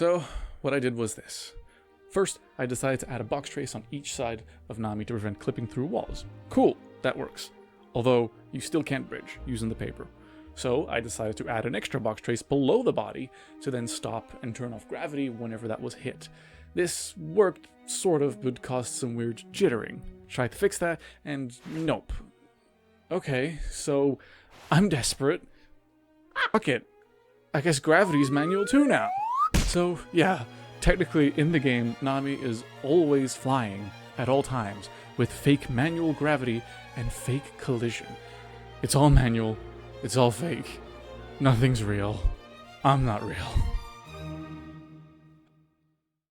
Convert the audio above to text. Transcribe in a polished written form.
So, what I did was this. First, I decided to add a box trace on each side of Nami to prevent clipping through walls. Cool, that works. Although, you still can't bridge using the paper. So, I decided to add an extra box trace below the body to then stop and turn off gravity whenever that was hit. This worked, sort of, but caused some weird jittering. Tried to fix that, and nope. Okay, so I'm desperate. Fuck it. I guess gravity's manual too now. So, yeah. Technically, in the game, Nami is always flying at all times with fake manual gravity and fake collision. It's all manual. It's all fake. Nothing's real. I'm not real.